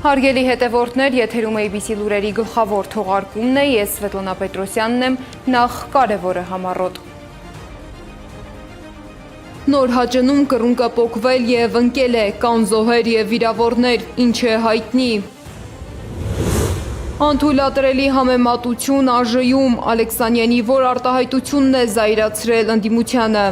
Հարգելի հետևորդներ, եթերում ABC լուրերի գլխավոր թողարկումն է, ես Սվետլանա Պետրոսյանն եմ, նախ կարևորը համառոտ։ Նոր հաճնում կռունկը պոկվել և ընկել է, կան զոհեր և վիրավորներ, ինչ է հայտնի։ Անթույլատրելի համեմատություն ԱԺ-ում, Ալեքսանյանի որ արտահայտությունն է զայրացրել ընդդիմությանը։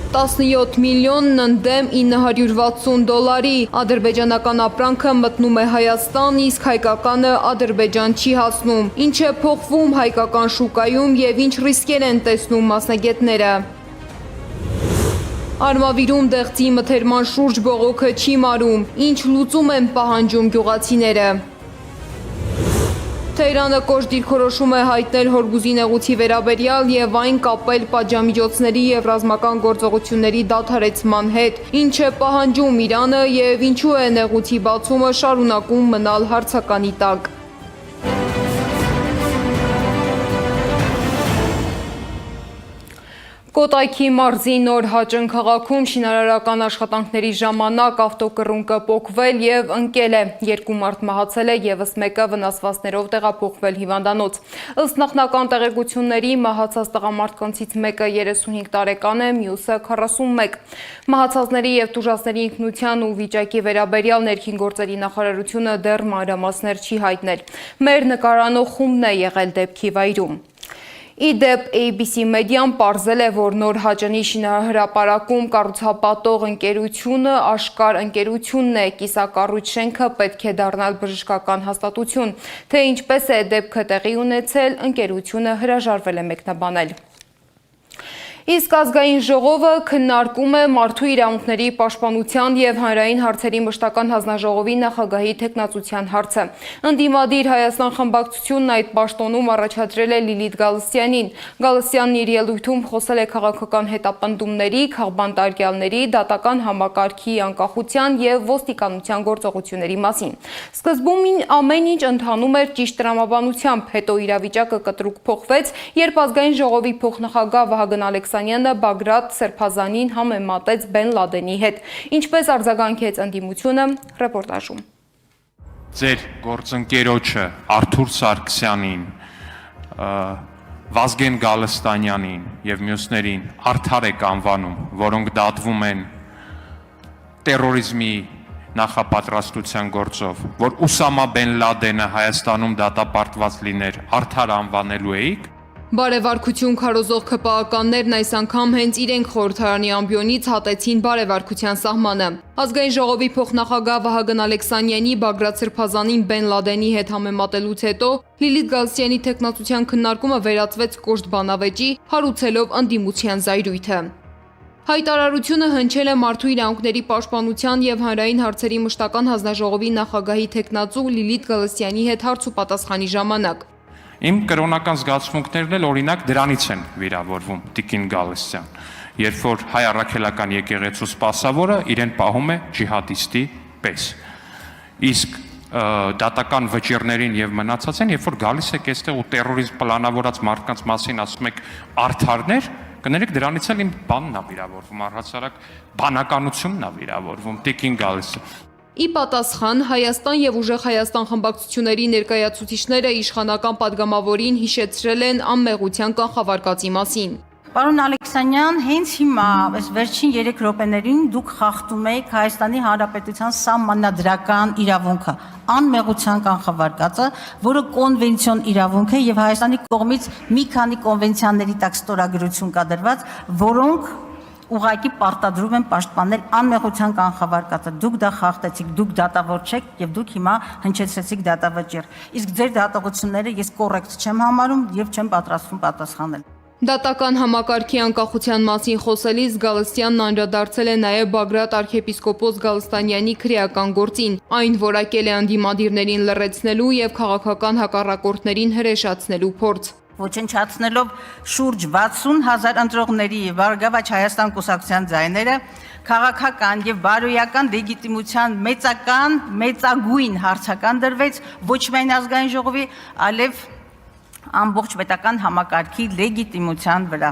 17 միլիոնն ընդդեմ 960 դոլարի, ադրբեջանական ապրանքը մտնում է Հայաստան, իսկ հայկականը Ադրբեջան չի հասնում։ Ինչ է փոխվում հայկական շուկայում և ինչ ռիսկեր են տեսնում մասնագետները։ Արմավիրում դեղձի մթերման շուրջ բողոքը չի մարում, ինչ լուծում են պահանջում գյուղացիները։ Թեհրանը կոշտ դիրքորոշում է հայտնել Հորմուզի նեղուցի վերաբերյալ և այն կապել պատժամիջոցների և ռազմական գործողությունների դադարեցման հետ, ինչ է պահանջում Իրանը և ինչու է նեղուցի բացումը շարունակում մնալ հարցականի տակ։ Կոտայքի մարզի Նոր Հաճն քաղաքում շինարարական աշխատանքների ժամանակ ավտոկռունկը պոկվել և ընկել է։ Երկու մարդ մահացել է, ևս մեկը վնասվածքներով տեղափոխվել հիվանդանոց։ Ըստ նախնական տեղեկությունների, մահացած տղամարդկանցից մեկը 35 տարեկան է, մյուսը 41։ Մահացածների և տուժածների ինքնության ու վիճակի վերաբերյալ ներքին գործերի նախարարությունը դեռ մանրամասներ չի հայտնել։ Մեր նկարանող խումբն է եղել դեպքի վայրում։ Իդեպ ABC մեդիան պարզել է, որ Նոր Հաճնի շինահրապարակում կառուցապատող ընկերությունը Աշխար ընկերությունն է, կիսակառույց շենքը պետք է դառնալ բժշկական հաստատություն, թե ինչպես է դեպքը տեղի ունեցել, ընկերությունը հրաժարվել է մեկնաբանել։ Իսկ ազգային ժողովը քննարկում է մարդու իրավունքների պաշտպանության և հանրային հարցերի մշտական հանձնաժողովի նախագահի թեկնածության հարցը։ Ընդդիմադիր Հայաստան խմբակցությունն այդ պաշտոնում առաջադրել է Լիլիթ Գալստյանին։ Գալստյանն իր ելույթում խոսել է քաղաքական հետապնդումների, քաղբանտարկյալների, դատական համակարգի անկախության և ոստիկանության գործողությունների մասին։ Սկզբում ամեն ինչ ընթանում էր ճիշտ տրամաբանությամբ, հետո իրավիճակը կտրուկ փոխվեց, երբ ազգային ժողովի փոխնախագահ Վահագն Ալեքսանյանը Բագրատ Սրբազանին համեմատեց Բեն Լադենի հետ։ Ինչպես արձագանքեց ընդդիմությունը, ռեպորտաժում։ Ձեր գործընկերոջը Արթուր Սարգսյանին, Վազգեն Գալստանյանին և մյուսներին արդար եք անվանում, որոնք դատվում են տերորիզմի նախապատրաստության գործով, որ Ուսամա Բեն Լադենը Հայաստանում դատապարտված լիներ, արդար անվանելու էիք։ Բարևարքություն քարոզող ՔՊԱ-ականներն այս անգամ հենց իրենք խորհրդարանի ամբիոնից հատեցին բարևարքության սահմանը։ Ազգային ժողովի փոխնախագահ Վահագն Ալեքսանյանի Բագրատ Սրբազանին Բեն Լադենի հետ համեմատելուց հետո Լիլիթ Գալստյանի թեկնածության քննարկումը վերածվեց կոշտ բանավեճի, հարուցելով ընդդիմության զայրույթը։ Հայտարարությունը հնչել է մարդու իրավունքների պաշտպանության և հանրային հարցերի մշտական հանձնաժողովի նախագահի թեկնածու Լիլիթ Գալստյանի հետ հարց ու պատասխանի ժամանակ։ Իմ կրոնական զգացմունքներն էլ օրինակ դրանից են վիրավորվում, Տիկին Գալստյան, երբ որ հայ առաքելական եկեղեցու սպասավորը իրեն պահում է ջիհադիստի պես։ Իսկ դատական վճիռներին եւ մնացածին, երբ որ գալիս եք այստեղ ու տերորիզմ պլանավորած մարդկանց մասին ասում եք արդարներ, կներեք դրանից էլ իմ բանն է վիրավորվում, առհասարակ բանականությունն է վիրավորվում, Տիկին Գալստյան։ Ի պատասխան Հայաստան և Ուժեղ Հայաստան խմբակցությունների ներկայացուցիչները իշխանական падգամավորին հիշեցրել են անմեղության կանխավարկածի մասին։ Պարոն Ալեքսանյան, հենց հիմա, այս վերջին 3 րոպեներին դուք խախտում եք Հայաստանի Հանրապետության սահմանադրական իրավունքը, անմեղության կանխավարկածը, որը կոնվենցիոն իրավունք է եւ Հայաստանի կողմից մի քանի կոնվենցիաների տակ ստորագրություն կա դրված, որոնք ուղղակի պարտադրում են պաշտպանել անմեղության կանխավարկածը։ Դուք դա խախտեցիք, դուք դատավոր չեք եւ դուք հիմա հնչեցրեցիք դատավճիռ։ Իսկ ձեր դատողությունները ես կոռեկտ չեմ համարում եւ չեմ պատրաստվում պատասխանել։ Դատական համակարգի անկախության մասին խոսելիս Գալստյանն անդրադարձել է նաև Բագրատ arczepiskopos Գալստանյանի քրեական գործին, այն որակել է ընդդիմադիրներին լռեցնելու եւ քաղաքական հակառակորդներին հրեշացնելու փորձ։ Ոչնչացնելով շուրջ 60,000 ընտրողների եւ Բարգավաճ Հայաստան կուսակցության ձայները, քաղաքական եւ բարոյական լեգիտիմության մեծագույն հարցական դրվեց ոչ միայն ազգային ժողովի, այլև ամբողջ պետական համակարգի լեգիտիմության վրա։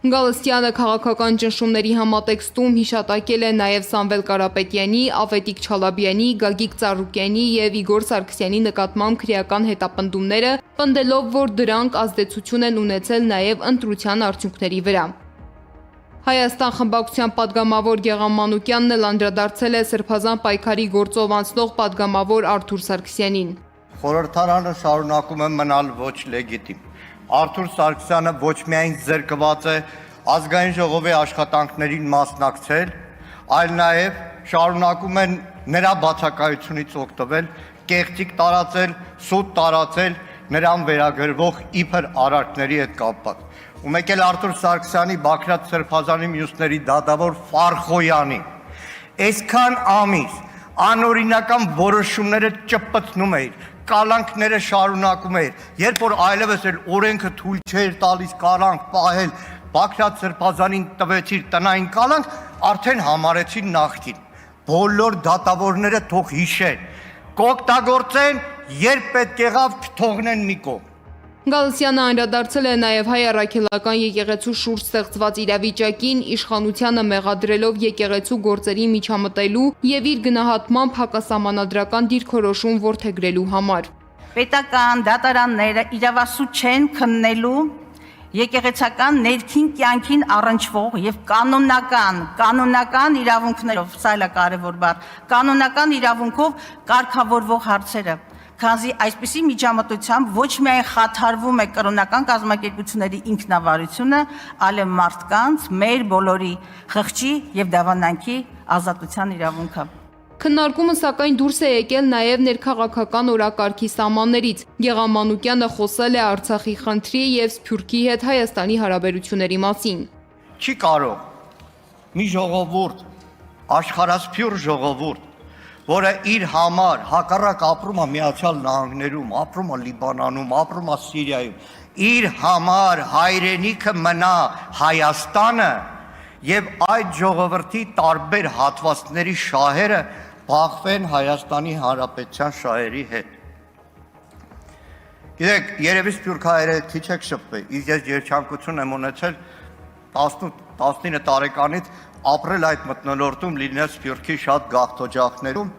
Գալստյանը քաղաքական ճնշումների համատեքստում հիշատակել է նաև Սամվել Կարապետյանի, Ավետիք Չալաբյանի, Գագիկ Ծառուկյանի եւ Իգոր Սարգսյանի նկատմամբ քրեական հետապնդումները, պնդելով, որ դրանք ազդեցություն են ունեցել նաև ընտրության արդյունքների վրա։ Հայաստան խմբակցության падգամավոր Գեղամ Մանուկյանն էլ անդրադարձել է Սրբազան պայքարի գործով անցնող падգամավոր Արթուր Սարգսյանին։ Խորհրդարանը շարունակում է մնալ ոչ լեգիտիմ։ Արթուր Սարգսյանը ոչ միայն զրկված է ազգային ժողովի աշխատանքներին մասնակցել, այլ նաև շարունակում են նրա բացակայությունից օգտվել, կեղծիք տարածել, սուտ տարածել նրան վերագրվող իբր արարքների հետ կապված։ Ու մեկ էլ Արթուր Սարգսյանի, Բաքրատ Սրբազանի մյուսների դատավոր Ֆարխոյանի այսքան ամիս անօրինական որոշումները ճպցնում էր, կալանքները շարունակում էր, երբ որ այլևս էլ օրենքը թույլ չէր տալիս կալանք պահել, Բաքրատ Սրբազանին տվեցիր տնային կալանք, արդեն համարեցին նախկին։ Բոլոր դատավորները թող հիշեն, կօգտագործեն, երբ պետք եղավ չթողնեն մի կողմ։ Գալստյանը անդրադարձել է նաև հայ առաքելական եկեղեցու շուրջ ստեղծված իրավիճակին, իշխանությանը մեղադրելով եկեղեցու գործերի միջամտելու եւ իր գնահատմամբ հակասահմանադրական դիրքորոշում որդեգրելու համար։ Պետական դատարանները իրավասու չեն քննելու եկեղեցական ներքին կյանքին առնչվող եւ կանոնական իրավունքներով, սա էլ է կարևոր բառ, կանոնական իրավունքով կարգավորվող հարցերը, քանզի այսպիսի միջամտությամբ ոչ միայն խաթարվում է կրոնական կազմակերպությունների ինքնավարությունը, այլև մարդկանց, մեր բոլորի խղճի եւ դավանանքի ազատության իրավունքը։ Քննարկումը սակայն դուրս է եկել նաև ներքաղաքական օրակարգի սահմաններից։ Գեղամ Մանուկյանը խոսել է Արցախի խնդրի եւ Սփյուռքի հետ Հայաստանի հարաբերությունների մասին։ Չի կարող մի ժողովուրդ, աշխարհասփյուռ ժողովուրդ, որը իր համար հակառակ ապրում է Միացյալ Նահանգներում, ապրում է Լիբանանում, ապրում է Սիրիայում, իր համար հայրենիքը մնա Հայաստանը եւ այդ ժողովրդի տարբեր հատվածների շահերը բախվեն Հայաստանի Հանրապետության շահերի հետ։ Գիտեք, երևի Սփյուռքահայերը քիչ եք շփվել, իսկ ես երջանկություն եմ ունեցել 18-19 տարեկանից ապրել այդ մթնոլորտում, լինել Սփյուռքի շատ գաղթօջախներում,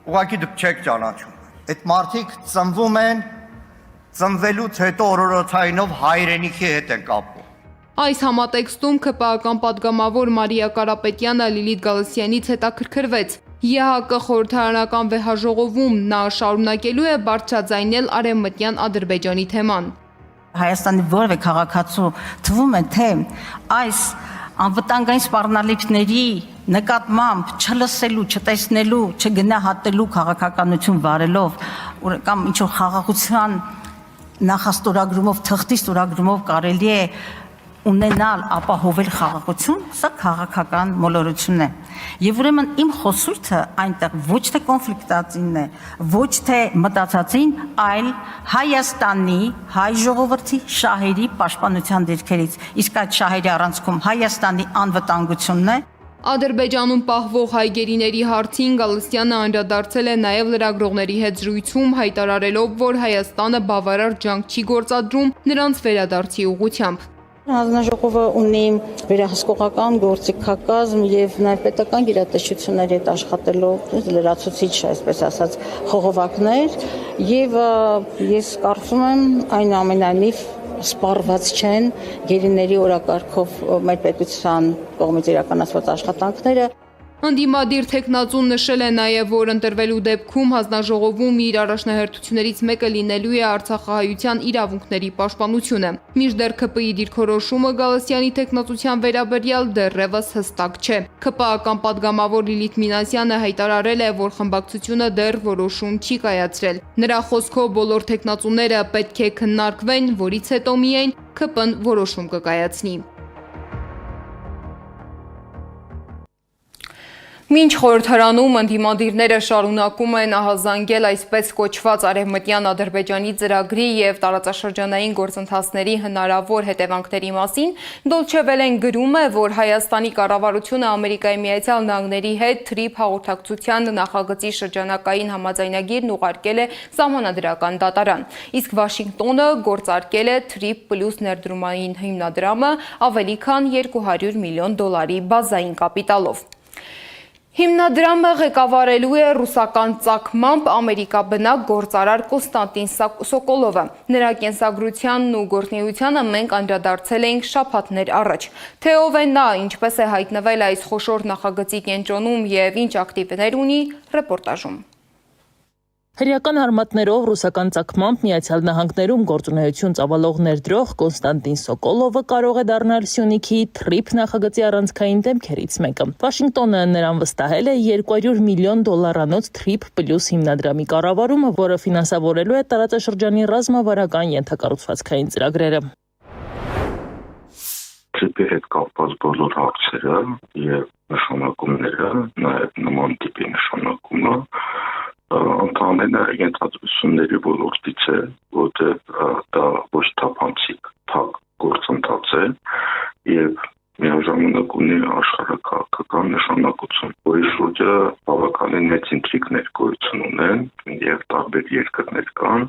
ուղղակի դուք չեք ճանաչում։ Այդ մարդիկ ծնվում են, ծնվելուց հետո օրորոցայինով հայրենիքի հետ են կապվում։ Այս համատեքստում ԿՊԱ-ական падգամավոր Մարիա Կարապետյանը Լիլիթ Գալստյանից հետաքրքրվեց։ ԵՀԿ խորհրդարանական վեհաժողովում նա շարունակելու է բարձրաձայնել արևմտյան Ադրբեջանի թեման։ Հայաստանի որևէ քաղաքացու թվում է, թե այս անվտանգային սպառնալիքների նկատմամբ չլսելու, չտեսնելու, չգնահատելու քաղաքականություն վարելով, կամ ինչ-որ խաղաղության նախաստորագրումով, թղթի ստորագրումով կարելի է ունենալ ապահովել խաղաղություն, սա քաղաքական մոլորություն է։ Եվ ուրեմն իմ խոսուրդը այնտեղ ոչ թե կոնֆլիկտածինն է, ոչ թե մտածածին, այլ Հայաստանի, հայ ժողովրդի շահերի պաշտպանության դիրքերից, իսկ այդ շահերի առանցքում Հայաստանի անվտանգությունն է։ Ադրբեջանում պահվող հայ գերիների հարցին Գալստյանը անդրադարձել է նաև լրագրողների հետ զրույցում, հայտարարելով, որ Հայաստանը բավարար ջանք չի գործադրում նրանց վերադարձի ուղղությամբ։ Հանձնաժողովը ունի վերահսկողական գործիքակազմ եւ նաեւ պետական գերատեսչությունների հետ աշխատելով լրացուցիչ, այսպես ասած, խողովակներ եւ ես կարծում եմ այնուամենայնիվ սպառված չեն գերիների օրակարգով մեր պետության կողմից իրականացված աշխատանքները։ Անդիմադիր թեկնածուն նշել է նաև, որ ընտրվելու դեպքում հանձնաժողովում իր առաջնահերթություններից մեկը լինելու է արցախահայության իրավունքների պաշտպանությունը։ Մինչդեռ ԿՊ-ի դիրքորոշումը Գալստյանի թեկնածության վերաբերյալ դեռևս հստակ չէ։ ԿՊԱ-ական падգամավոր Լիլիթ Մինասյանը հայտարարել է, որ խմբակցությունը դեռ որոշում չի կայացրել։ Նրա խոսքով բոլոր թեկնածուները պետք է քննարկվեն, որից հետո միայն ԿՊ-ն որոշում կկայացնի։ Մինչ խորհրդարանում ընդդիմադիրները շարունակում են ահազանգել այսպես կոչված Արևմտյան Ադրբեջանի ծրագրի եւ տարածաշրջանային գործընթացների հնարավոր հետևանքների մասին, Դոլչե Վելեն գրում է, որ Հայաստանի կառավարությունը Ամերիկայի Միացյալ Նահանգների հետ թրիփ հաղորդակցության նախագծի շրջանակային համաձայնագիրն ուղարկել է սահմանադրական դատարան, իսկ Վաշինգտոնը գործարկել է թրիփ պլյուս ներդրումային հիմնադրամը ավելի քան $200 միլիոն բազային կապիտալով։ Հիմնադրամը ղեկավարելու է ռուսական ծագմամբ ամերիկաբնակ գործարար Կոնստանտին Սոկոլովը։ Նրա կենսագրությանն ու գործունեությանը մենք անդրադարձել էինք շաբաթներ առաջ։ Թե ով է նա, ինչպես է հայտնվել այս խոշոր նախագծի կենտրոնում եւ ինչ ակտիվներ ունի, ռեպորտաժում։ Հրեական արմատներով ռուսական ծագմամբ Միացյալ Նահանգներում գործունեություն ծավալող ներդրող Կոնստանտին Սոկոլովը կարող է դառնալ Սյունիքի թրիփ նախագծի առանցքային դեմքերից մեկը։ Վաշինգտոնը նրան վստահել է $200 միլիոն թրիփ պլյուս հիմնադրամի կառավարումը, որը ֆինանսավորելու է տարածաշրջանի ռազմավարական ենթակառուցվածքային ծրագրերը։ Թրիփի հետ կապված բոլոր հարցերը եւ նշանակումները, նաեւ նման տիպի նշանակումը ընդհանրապես ենթադրությունների ոլորտից է, որտեղ դա ոչ թափանցիկ թակ գործընթաց է եւ միաժամանակ ունի աշխարհակաղակական նշանակություն, որի շուրջը բավականին մեծ ինտրիգներ գոյություն ունեն եւ տարբեր երկրներ կան,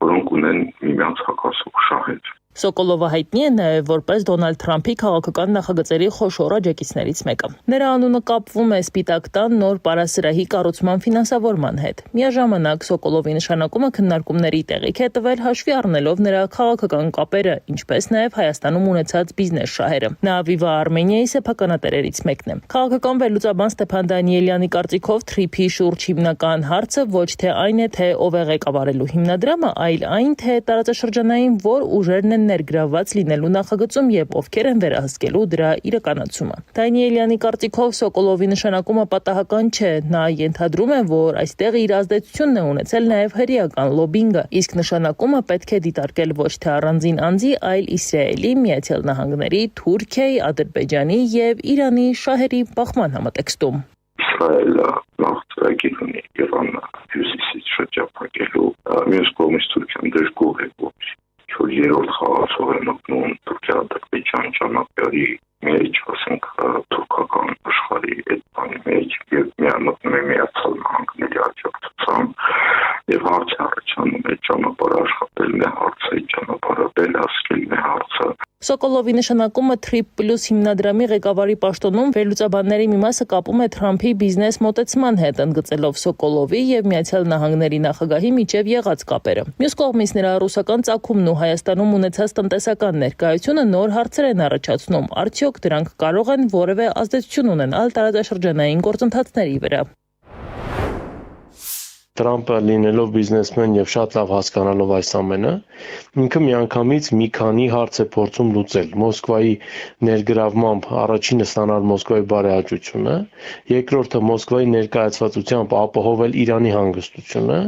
որոնք ունեն միմյանց հակասող շահեր։ Սոկոլովը հայտնի է նաև որպես Դոնալդ Թրամփի քաղաքական նախագծերի խոշոր աջակիցներից մեկը։ Նրա անունը կապվում է Սպիտակ տան նոր պարասրահի կառուցման ֆինանսավորման հետ։ Միաժամանակ Սոկոլովի նշանակումը քննարկումների տեղիք է տվել հաշվի առնելով նրա քաղաքական կապերը, ինչպես նաև Հայաստանում ունեցած բիզնես շահերը։ Նա Viva Armenia-ի սեփականատերերից մեկն է։ Քաղաքական վերլուծաբան Ստեփան Դանիելյանի կարծիքով թրիփի շուրջ հիմնական հարցը ոչ թե այն է, թե ով է ղեկավարելու հիմնադրամը, այլ այն, թե տարածաշրջանային որ ուժերն են ներգրավված լինելու նախագծում եւ ովքեր են վերահսկելու դրա իրականացումը։ Դանիելյանի կարծիքով Սոկոլովի նշանակումը պատահական չէ, նա ենթադրում է, որ այստեղ իր ազդեցությունն է ունեցել նաեւ հրեական լոբինգը, իսկ նշանակումը պետք է դիտարկել ոչ թե առանձին անձի, այլ Իսրայելի, Միացյալ Նահանգների, Թուրքիայի, Ադրբեջանի եւ Իրանի շահերի բախման համատեքստում։ Իսրայելը նախ ծրագիր ունի Իրանը հյուսիսից շրջապատելու, մյուս կողմից Թուրքիան դժգոհ է, որ երրորդ խաղացող են օգնում Թուրքիա-Ադրբեջան ճանապարհի մեջ, ասենք թուրքական աշխարհի այդ բանի մեջ եւ միամտնում է Միացյալ Նահանգների աջակցությամբ եւ հարցը առաջանում է ճանապարհը աշխատելն է հարցը, ճանապարհը վերահսկելն է հարցը։ Սոկոլովի նշանակումը թրիփ պլյուս հիմնադրամի ղեկավարի պաշտոնում վերլուծաբանների մի մասը կապում է Թրամփի բիզնես մոտեցման հետ, ընդգծելով Սոկոլովի եւ Միացյալ Նահանգների նախագահի միջև եղած կապերը։ Մյուս կողմից նրա ռուսական ծագումն ու Հայաստանում ունեցած տնտեսական ներկայությունը նոր հարցեր են առաջացնում, արդյոք դրանք կարող են որևէ ազդեցություն ունենալ տարածաշրջանային գործընթացների վրա։ Թրամփը լինելով բիզնեսմեն եւ շատ լավ հասկանալով այս ամենը, ինքը միանգամից մի քանի հարց է փորձում լուծել։ Մոսկվայի ներգրավմամբ առաջինը ստանալ Մոսկվայի բարեհաճությունը, երկրորդը Մոսկվայի ներկայացվածությամբ ապահովել Իրանի հանգստությունը,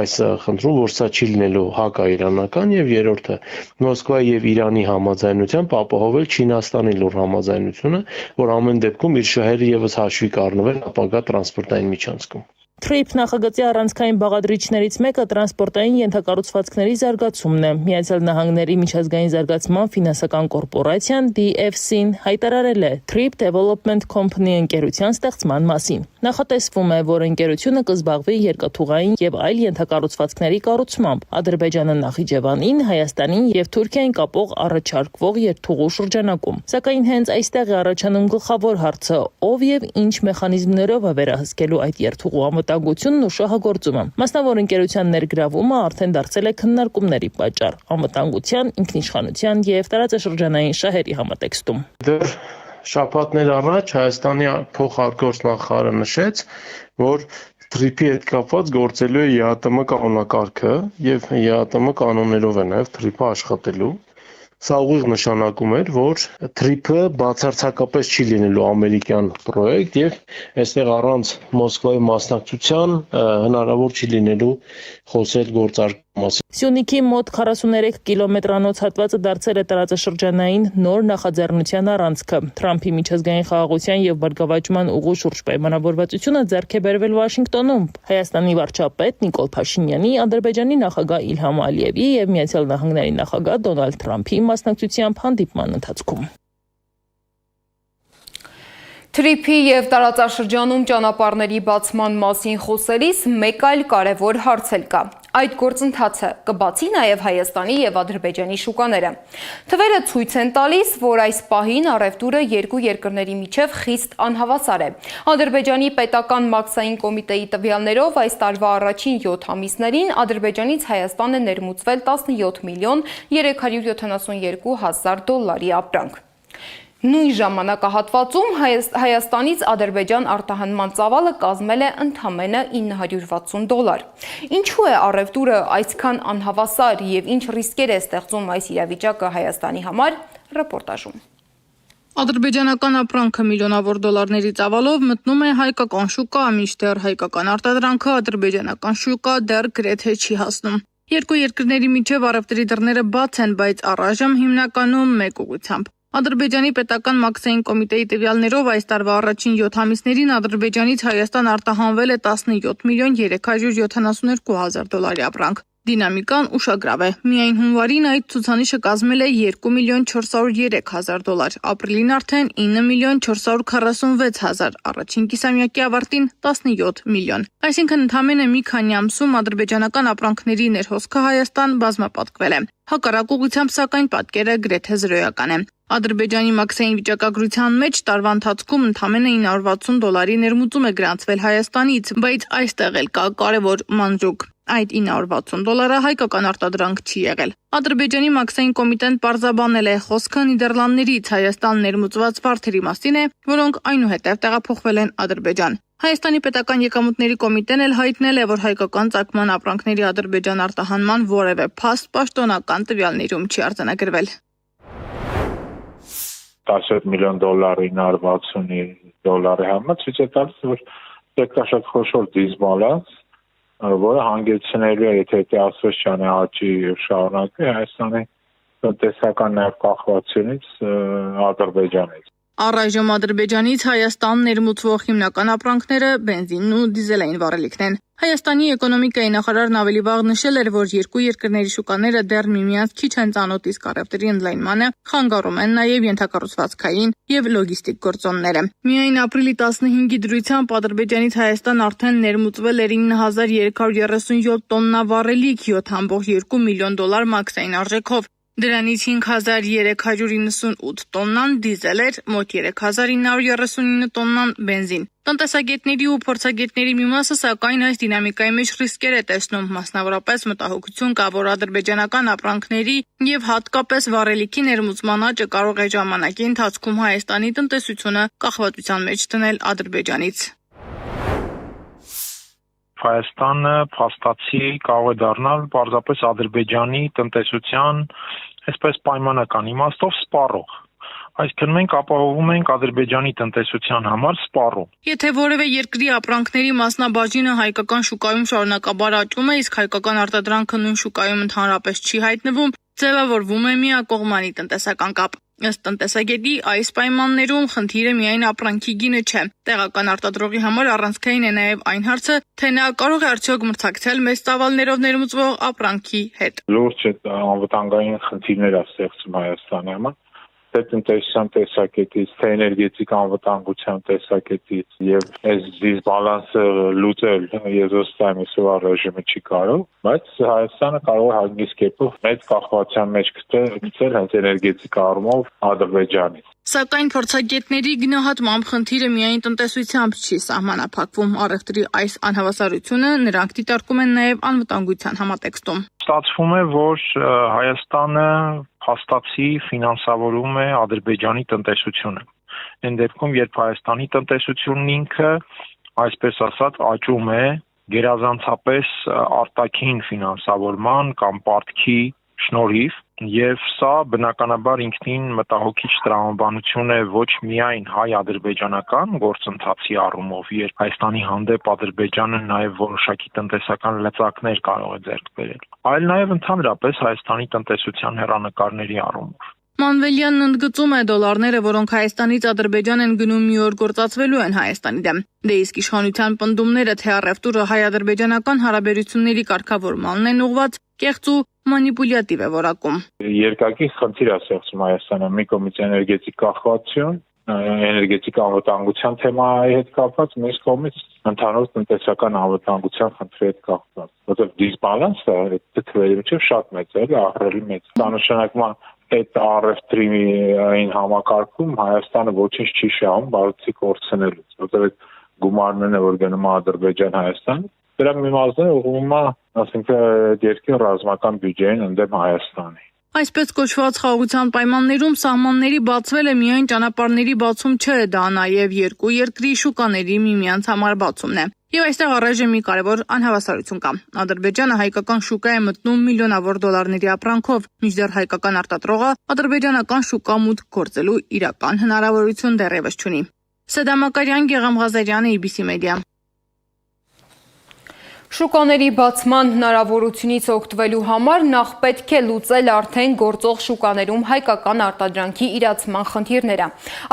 այս խնդրում, որ սա չի լինելու հակաիրանական, եւ երրորդը Մոսկվայի եւ Իրանի համաձայնությամբ ապահովել Չինաստանի լուր համաձայնությունը, որ ամեն դեպքում իր շահերը եւս հաշվի կառնվել ապագա տրանսպորտային միջանցքում։ Թրիփ նախագծի առանցքային բաղադրիչներից մեկը տրանսպորտային ենթակառուցվածքների զարգացումն է։ Միացյալ Նահանգների միջազգային զարգացման ֆինանսական կորպորացիան DFC-ն հայտարարել է Trip Development Company ընկերության ստեղծման մասին։ Նախատեսվում է, որ ընկերությունը կզբաղվի երկաթուղային եւ այլ ենթակառուցվածքների կառուցմամբ։ Ադրբեջանը Նախիջևանին, Հայաստանին եւ Թուրքիային կապող առաջարկվող երթուղու շրջանակում։ Սակայն հենց այստեղ է առաջանում գլխավոր հարցը՝ ով եւ ինչ մեխանիզմներով է վերահսկելու այդ երթուղու անվտանգությունն ու շահագործումը։ Մասնավոր ընկերության ներգրավումը արդեն դարձել է քննարկումների պատճառ անվտանգության, ինքնիշխանության եւ տարածաշրջանային շահերի համատեքստում։ Դեռ շաբաթներ առաջ Հայաստանի փոխարտգործնախարարը նշեց, որ թրիփի հետ կապված գործելու է ԵԱՏՄ կանոնակարգը եւ ԵԱՏՄ կանոններով է նաեւ թրիփը աշխատելու։ Սա ուղիղ նշանակում էր, որ թրիփը բացարձակապես չի լինելու ամերիկյան պրոյեկտ եւ այստեղ առանց Մոսկվայի մասնակցության հնարավոր չի լինելու խոսել գործարկման մասին։ Սյունիքի մոտ 43 կիլոմետրանոց հատվածը դարձել է տարածաշրջանային նոր նախաձեռնության առանցքը։ Թրամփի միջազգային խաղաղության եւ բարգավաճման ուղու շուրջ պայմանավորվածությունը ձեռք է բերվել Վաշինգտոնում։ Հայաստանի վարչապետ Նիկոլ Փաշինյանի, Ադրբեջանի նախագահ Իլհամ Ալիևի եւ Միացյալ Նահանգների նախագահ Դոնալդ Թրամփի մասնակցությամբ հանդիպման ընթացքում։ Թրիփի և տարածաշրջանում ճանապարհների բացման մասին խոսելիս մեկ այլ կարևոր հարց էլ կա։ Այդ գործընթացը կբացի նաև Հայաստանի և Ադրբեջանի շուկաները։ Թվերը ցույց են տալիս, որ այս պահին առևտուրը երկու երկրների միջև խիստ անհավասար է։ Ադրբեջանի պետական մաքսային կոմիտեի տվյալներով այս տարվա առաջին 7 ամիսներին Ադրբեջանից Հայաստան է ներմուծվել 17 միլիոն 372 հազար դոլարի ապրանք։ Նույն ժամանակահատվածում Հայաստանից Ադրբեջան արտահանման ծավալը կազմել է ընդամենը $960։ Ինչու է առևտուրը այսքան անհավասար եւ ինչ ռիսկեր է ստեղծում այս իրավիճակը Հայաստանի համար, ռեպորտաժում։ Ադրբեջանական ապրանքը միլիոնավոր դոլարների ծավալով մտնում է հայկական շուկա, մինչդեռ հայկական արտադրանքը ադրբեջանական շուկա դեռ գրեթե չի հասնում։ Երկու երկրների միջև առևտրի դռները բաց են, բայց առայժմ հիմնականում մեկ ուղղությամբ։ Ադրբեջանի պետական մաքսային կոմիտեի տվյալներով այս տարվա առաջին 7 ամիսներին Ադրբեջանից Հայաստան արտահանվել է 17 միլիոն 372 հազար դոլարի ապրանք։ Դինամիկան ուշագրավ է։ Միայն հունվարին այդ ցուցանիշը կազմել է 2 միլիոն 403 հազար դոլար, ապրիլին արդեն 9 միլիոն 446 հազար, առաջին կիսամյակի ավարտին 17 միլիոն։ Այսինքն ընդամենը մի քանի ամսում ադրբեջանական ապրանքների ներհոսքը Հայաստան բազմապատկվել է։ Հակառակ ուղղությամբ սակայն պատկերը գրեթե զրոյական է։ Ադրբեջանի մաքսային վիճակագրության մեջ տարվա ընթացքում ընդամենը $960 ներմուծում է գրանցվել Հայաստանից, բայց այստեղ էլ կա կարևոր մանրուք։ Այդ $960 հայկական արտադրանք չի եղել։ Ադրբեջանի մաքսային կոմիտեն պարզաբանել է, խոսքը Նիդերլանդներից Հայաստան ներմուծված վարդերի մասին է, որոնք այնուհետև տեղափոխվել են Ադրբեջան։ Հայաստանի պետական եկամուտների կոմիտեն էլ հայտնել է, որ հայկական ծագման ապրանքների Ադրբեջան արտահանման որևէ փաստ պաշտոնական տվյալներում չի արձանագրվել։ 17 միլիոն դոլարի $960 համար ցույց է տալիս, որ դա շատ խոշոր դիսբալանս, որը հանգեցնելու է, եթե Ադրբեջանը աճի եւ շարունակի Հայաստանի տնտեսական նաև կախվածությունից Ադրբեջանից։ Առայժմ Ադրբեջանից Հայաստան ներմուծվող հիմնական ապրանքները բենզինն ու դիզելային վառելիքն են։ Հայաստանի էկոնոմիկայի նախարարն ավելի վաղ նշել էր, որ երկու երկրների շուկաները դեռ միմյանց քիչ են ծանոթ, իսկ առևտրի ընդլայնմանը խանգարում են նաև ենթակառուցվածքային եւ լոգիստիկ գործոնները։ Միայն ապրիլի 15-ի դրությամբ Ադրբեջանից Հայաստան արդեն ներմուծվել էր 9337 տոննա վառելիք, $7.2 միլիոն մաքսային արժեքով։ Դրանից 5398 տոննան դիզել էր, մոտ 3939 տոննան բենզին։ Տնտեսագետների ու փորձագետների մի մասը սակայն այս դինամիկայի մեջ ռիսկեր է տեսնում, մասնավորապես մտահոգություն կա, որ ադրբեջանական ապրանքների եւ հատկապես վառելիքի ներմուծման աճը կարող է ժամանակի ընթացքում Հայաստանի տնտեսությունը կախվածության մեջ դնել Ադրբեջանից։ Հայաստանը փաստացի կարող է դառնալ պարզապես Ադրբեջանի տնտեսության այսպես պայմանական իմաստով սպառող։ Այսինքն մենք ապահովում ենք Ադրբեջանի տնտեսության համար սպառում։ Եթե որևէ երկրի ապրանքների մասնաբաժինը հայկական շուկայում շարունակաբար աճում է, իսկ հայկական արտադրանքը նույն շուկայում ընդհանրապես չի հայտնվում, ձևավորվում է միակողմանի տնտեսական կապ։ Ըստ տնտեսագետի, այս պայմաններում խնդիրը միայն ապրանքի գինը չէ։ Տեղական արտադրողի համար առանցքային է նաև այն հարցը, թե նա կարող է արդյոք մրցակցել մեծ ծավալներով ներմուծվող ապրանքի հետ։ Լուրջ անվտանգային խնդիրներ է ստեղծում Հայաստանի համար, թե տնտեսության տեսակետից, թե էներգետիկ անվտանգության տեսակետից եւ այս դիսբալանսը լուծել եզոստայմի սովոր ռեժիմը չի կարող, բայց Հայաստանը կարող է հագիս կերպով մեծ կախվածության մեջ գցել հենց էներգետիկ առումով Ադրբեջանից։ Սակայն փորձագետների գնահատմամբ խնդիրը միայն տնտեսությամբ չի սահմանափակվում։ Առևտրի այս անհավասարությունը նրանք դիտարկում են նաև անվտանգության համատեքստում։ Ստացվում է, որ Հայաստանը փաստացի ֆինանսավորում է Ադրբեջանի տնտեսությունը։ Այն դեպքում, երբ Հայաստանի տնտեսությունն ինքը, այսպես ասած, աճում է գերազանցապես արտաքին ֆինանսավորման կամ պարտքի շնորհիվ, Եվ սա բնականաբար ինքնին մտահոգիչ տրամաբանություն է ոչ միայն հայ-ադրբեջանական գործընթացի առումով, երբ Հայաստանի հանդեպ Ադրբեջանը նաև որոշակի տնտեսական լծակներ կարող է ձեռք բերել, այլ նաև ընդհանրապես Հայաստանի տնտեսության հեռանկարների առումով։ Մանվելյանն ընդգծում է դոլարները, որոնք Հայաստանից Ադրբեջան են գնում մի օր գործածվելու են Հայաստանի դեմ։ Դե իսկ իշխանության պնդումները, թե առևտուրը հայ-ադրբեջանական հարաբերությունների կարգավորմանն են ուղղված, կեղծ ու մանիպուլյատիվ է որակում։ Երկակի խնդիր է ստեղծում Հայաստանը, մի կողմից էներգետիկ կախվածություն, էներգետիկ անվտանգության թեմայի հետ կապված, մյուս կողմից ընդհանուր տնտեսական անվտանգության խնդրի հետ կապված։ Որտեղ դիսբալանսը այդ թվերի միջև շատ մեծ է, ահռելի մեծ։ Դա նշանակում է այդ առևտրին համակարգում Հայաստանը ոչինչ չի շահում բացի կորցնելուց, որտեղ այդ գումարներն որ գնում է Ադրբեջան-Հայաստան, դրա մի մասը ուղղվում է, ասենք, երկրի ռազմական բյուջեին ընդդեմ Հայաստանի։ Այսպես կոչված խաղաղության պայմաններում սահմանների բացվելը միայն ճանապարհների բացում չէ, դա նաև երկու երկրի շուկաների միմյանց համար բացումն է։ Եվ այստեղ առայժմ մի կարևոր անհավասարություն կա։ Ադրբեջանը հայկական շուկա է մտնում միլիոնավոր դոլարների ապրանքով, մինչդեռ հայկական արտադրողը ադրբեջանական շուկա մուտք գործելու իրական հնարավորություն դեռևս չունի։ Սեդա Մակարյան, Գեգամ Ղազարյան, ABC Media։ Շուկաների բացման հնարավորությունից օգտվելու համար նախ պետք է լուծել արդեն գործող շուկաներում հայկական արտադրանքի իրացման խնդիրները։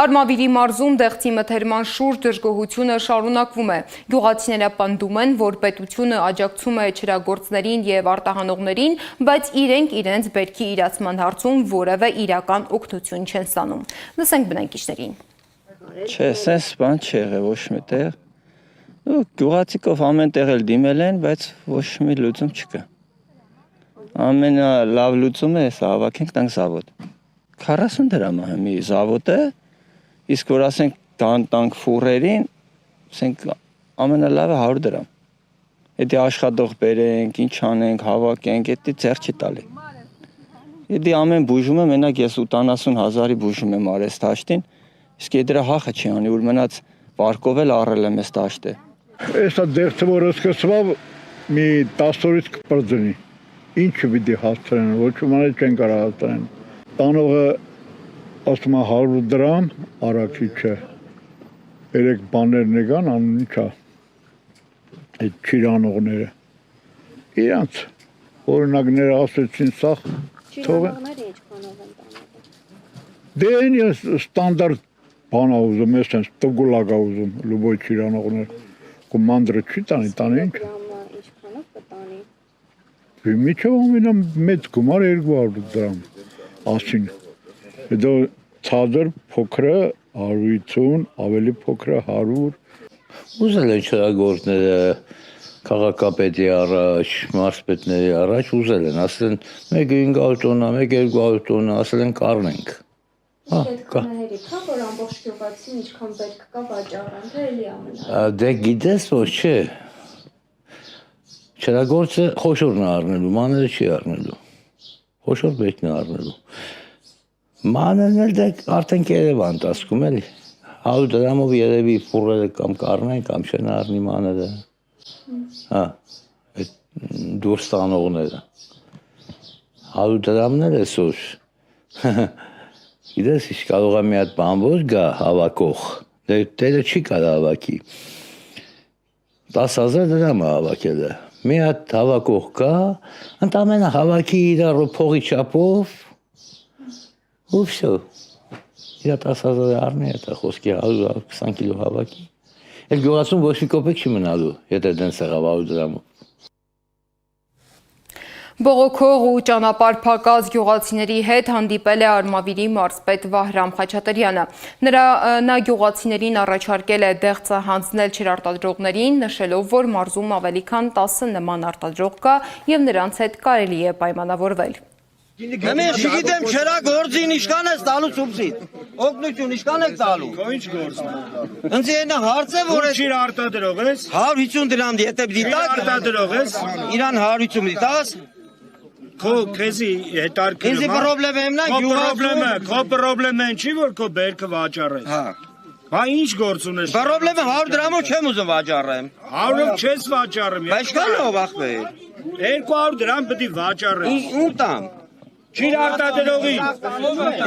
Արմավիրի մարզում դեղցի մթերման շուրջ դժգոհությունը շարունակվում է։ Գյուղացիները պնդում են, որ պետությունը աջակցում է չրագործներին եւ արտահանողներին, բայց իրենք իրենց բերքի իրացման հարցում որևէ իրական օգնություն չեն ստանում։ Լսենք բնակիչներին։ Չէ, սենց բան չի եղել ոչ միտեղ։ Գյուղացիքով ամեն տեղ էլ դիմել են, բայց ոչ մի լուծում չկա։ Ամենալավ լուծումը է սա հավաքենք տանք զավոդ։ 40 դրամ է մի զավոդը, իսկ որ ասենք տանք ֆուրերին, ասենք ամենալավը 100 դրամ։ Եթե աշխատող բերենք, ինչ անենք, հավաքենք, դա ձեռ չի տալի։ Եթե ամեն բուժումը մենակ ես 80,000-ի բուժում եմ արել տաշտին, իսկ դրա հախը չի անի, որ մնաց պարկով էլ առել եմ այս տաշտը։ Էսա դեղցը որ սկսվավ մի 10 օրից կպրծնի, ինչը պիտի հաստրեն, ոչ ումանե չեն կարող հաստրեն։ Տանողը ասում է 100 դրամ, արակի չէ, 3 բաներն եկան, անուն ինչա, այդ չիրանողները, իրանց օրինակները ասեցին սաղ, Չիրանողները ինչքանով են տանողը։ Դե են ստանդարդ բան ուզում, ես են տգուլակ ուզում, լուբոյ չիրանողներ, կոմանդրը չի տանի, տանի ինչ։ Ինչքանով կտանի։ Միջով ամենա մեծ գումար 200 դրամ ասին։ Հետո ցածր փոքրը 150, ավելի փոքրը 100։ Ուզել են չրագործները քաղաքապետի առաջ, մարզպետների առաջ ուզել են, ասել են 1-500 տոննա, 1-200 տոննա, ասել են կառնենք։ Պետքնահերի կա, որ ամբողջ գյուղացին ինչքան պետք կա վաճառան, թե էլի ամենա։ Դե գիտես որ չէ։ Չրագործը խոշորն է առնելու, մաները չի առնելու։ Խոշոր պետքն է առնելու։ Մաներն էլ դե արդեն Երևան տասկում էլի։ 100 դրամով երևի ֆուրերը կամ կառնեն կամ չեն առնի մաները։ Հա, այդ դուրս տանողները։ 100 դրամն էլ էսօր։ Գիտես, ինչ կարող է մի հատ բան որ գա հավաքող, դերը չի կարող հավաքի, 10,000 դրամ է հավաքելը, մի հատ հավաքող կա, ընդամենը հավաքի իր փողի չափով, ու վсё, իր 10,000 առնի, դա խոսքի 120 կիլո հավաքի, էլ գյուղացում ոչ մի կոպեկ չի մնալու, եթե դեն սեղավ 100 դրամով։ Բողոքող ու ճանապարհ փակած գյուղացիների հետ հանդիպել է Արմավիրի մարզպետ Վահրամ Խաչատրյանը։ Նա գյուղացիներին առաջարկել է դեղցը հանձնել չարտադրողներին, նշելով, որ մարզում ավելի քան 10 նման արտադրող կա եւ նրանց հետ կարելի է պայմանավորվել։ Մենք չգիտեմ չրագործին ինչքան է տալու սուբսիդ։ Օգնություն ինչքան է տալու։ Ինչ գործն է։ Ինձ այնա հարց է որ չի արտադրող ես 150 դրամ եթե դիտակ արտադրող ես իրան 150 դիտաս Քո քեզի հետարքրում։ Ինձ պրոբլեմ եմ նա գյուղացում։ Քո պրոբլեմը չի որ քո բերքը վաճառես։ Հա։ Բա ինչ գործ ունես։ Պրոբլեմը 100 դրամով չեմ ուզում վաճառեմ։ 100-ով չես վաճառում։ Բայց քանով ախպեր։ 200 դրամ պետք է վաճառես։ Ու տամ։ Ջիր արտադրողի։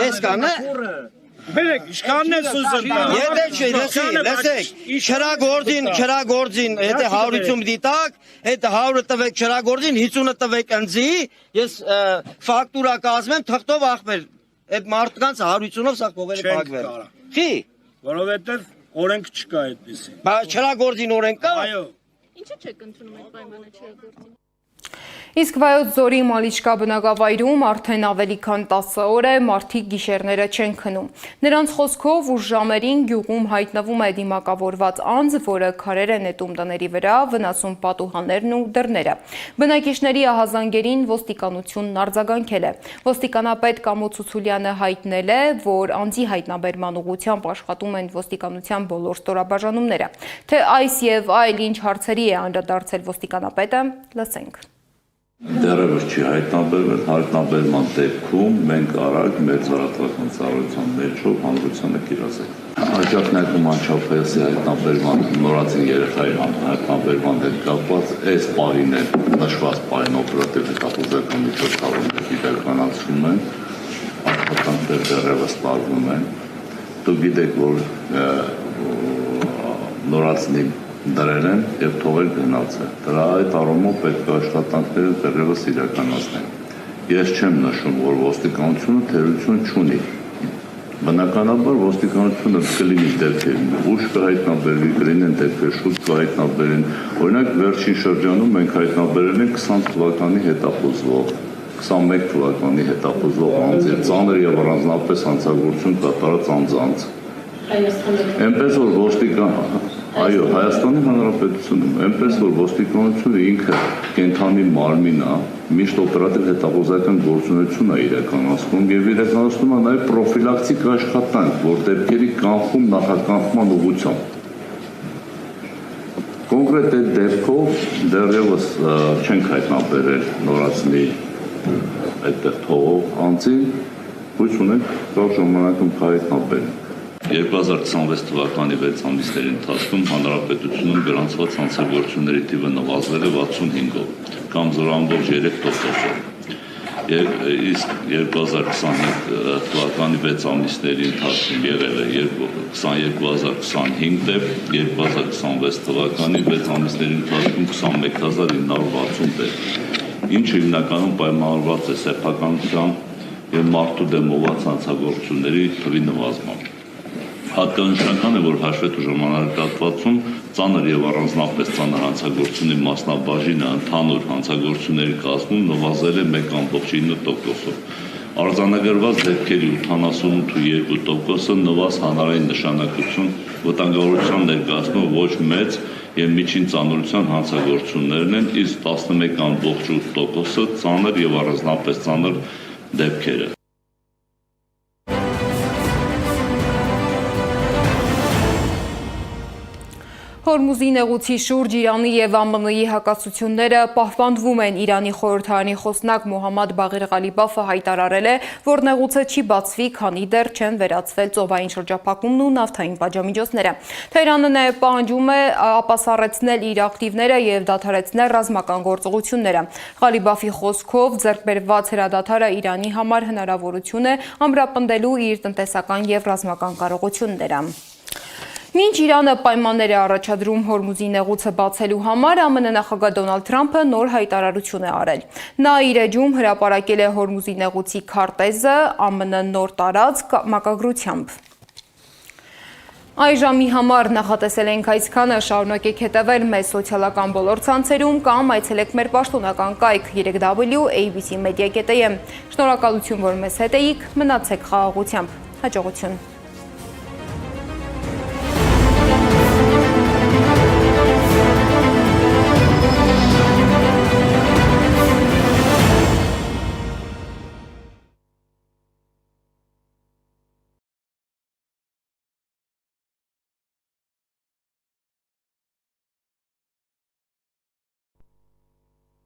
Էս կանա։ Բերեք, իշխանն է սուզում տա։ Եթե չի, լսեք, չրագործին, եթե 100-ություն դիտակ, եթե 100-ը տվեք չրագործին, 50-ը տվեք ընձի, ես ֆակտուրա կազմեմ, թղթով ախմեր, այդ մարդկանց 150-ով սաղ փողերը պակվել։ Խի։ Որովհետև օրենք չկա այդպիսի։ Բա չրագործին օրենք կա։ Այո։ Ինչու՞ չեք ընդունում այդ պայմանը չրագործին։ Իսկ Վայոց ձորի Մալիչկա բնակավայրում արդեն ավելի քան 10 օր է մարդիկ գիշերները չեն քնում։ Նրանց խոսքով ուշ ժամերին գյուղում հայտնվում է դիմակավորված անձ, որը քարեր է նետում տների վրա, վնասում պատուհաններն ու դռները։ Բնակիչների ահազանգերին ոստիկանությունն արձագանքել է։ Ոստիկանապետ Կամո Ցուցուլյանը հայտնել է, որ անձի հայտնաբերման ուղղությամբ աշխատում են ոստիկանության բոլոր ստորաբաժանումները։ Թե այս եւ այլ ինչ հարցերի է անդրադարձել ոստիկանապետը, լսենք։ Դեռևս չի հայտնաբերվել, հայտնաբերման դեպքում մենք արագ մեր ծառայական ծառայության մեջով հանրությանը կիրասենք։ Հաջորդ ներկում անչափայասի հայտնաբերման նորածին երեխայի հայտնաբերման հետ կապված այս պարին է նշված պարին օպերատիվ հետախուզական միջոցառումներ իրականացվում են, աշխատանքներ դեռևս տարվում են։ Դուք գիտեք, որ նորածնի դրել են և թողել գնաց է։ Դրա այդ առումով պետք է աշխատանքները դեռևս իրականացնեն։ Ես չեմ նշում, որ ոստիկանությունը թերություն չունի։ Բնականաբար ոստիկանությունը կլինի դեպքեր, ուշ կհայտնաբերվի, կլինեն դեպքեր, շուտ կհայտնաբերեն։ Օրինակ վերջին շրջանում մենք հայտնաբերել ենք 20 թվականի հետախուզվող, 21 թվականի հետախուզվող անձի, ծանր և առանձնապես հանցագործություն կատարած անձանց։ Այնպես որ այո, Հայաստանի Հանրապետությունում, այնպես որ ոստիկանությունը ինքը կենթանի մարմին է, միշտ օպերատիվ հետախուզական գործունեություն է իրականացնում և իրականացնում է նաև պրոֆիլակտիկ աշխատանք, որ դեպքերի կանխում նախականխման ուղղությամբ։ Կոնկրետ այդ դեպքով դեռևս չենք հայտնաբերել նորածնի այդտեղ թողող անձին, հույս ունենք կարճ ժամանակում կհայտնաբերենք։ 2026 թվականի 6 ամիսների ընթացքում հանրապետությունում գրանցված հանցագործությունների թիվը նվազվել է 65-ով, կամ 0.3%-ով։ Իսկ 2025 թվականի 6 ամիսների ընթացքում եղել է 22.025 դեպք, 2026 թվականի 6 ամիսների ընթացքում 21.960 դեպք, ինչը հիմնականում պայմանավորված է սեփականության և մարդու դեմ ուղղված հանցագործությունների թվի նվազմամբ։ Հատկանշական է, որ հաշվետու ժամանակահատվածում ծանր և առանձնապես ծանր հանցագործությունների մասնաբաժինը ընդհանուր հանցագործությունների կազմում նվազել է 1.9%-ով։ Արձանագրված դեպքերի 88.2%-ը նվազ հանրային նշանակություն վտանգավորության ներկայացնող ոչ մեծ և միջին ծանրության հանցագործություններն են, իսկ 11.8%-ը ծանր և առանձնապես ծանր դեպքերը։ Հորմուզի նեղուցի շուրջ Իրանի և ԱՄՆ-ի հակասությունները պահպանվում են։ Իրանի խորհրդարանի խոսնակ Մոհամմադ Բաղիր Ղալիբաֆը հայտարարել է, որ նեղուցը չի բացվի, քանի դեռ չեն վերացվել ծովային շրջափակումն ու նավթային պատժամիջոցները։ Թեհրանը նաև պահանջում է ապասառեցնել իր ակտիվները և դադարեցնել ռազմական գործողությունները։ Ղալիբաֆի խոսքով ձեռքբերված հրադադարը Իրանի համար հնարավորություն է ամրապնդելու իր տնտեսական և ռազմական կարողությունները։ Մինչ Իրանը պայմաններ է առաջադրում Հորմուզի նեղուցը բացելու համար, ԱՄՆ նախագահ Դոնալդ Թրամփը նոր հայտարարություն է արել։ Նա իր էջում հրապարակել է Հորմուզի նեղուցի քարտեզը ԱՄՆ նոր տարածք մակագրությամբ։ Այժմի համար նախատեսել ենք այսքանը, շարունակեք հետևել մեզ սոցիալական բոլոր ցանցերում կամ այցելեք մեր պաշտոնական կայք www.abc.media.am։ Շնորհակալություն, որ մեզ հետ էիք, մնացեք խաղաղությամբ։ Հաջողություն։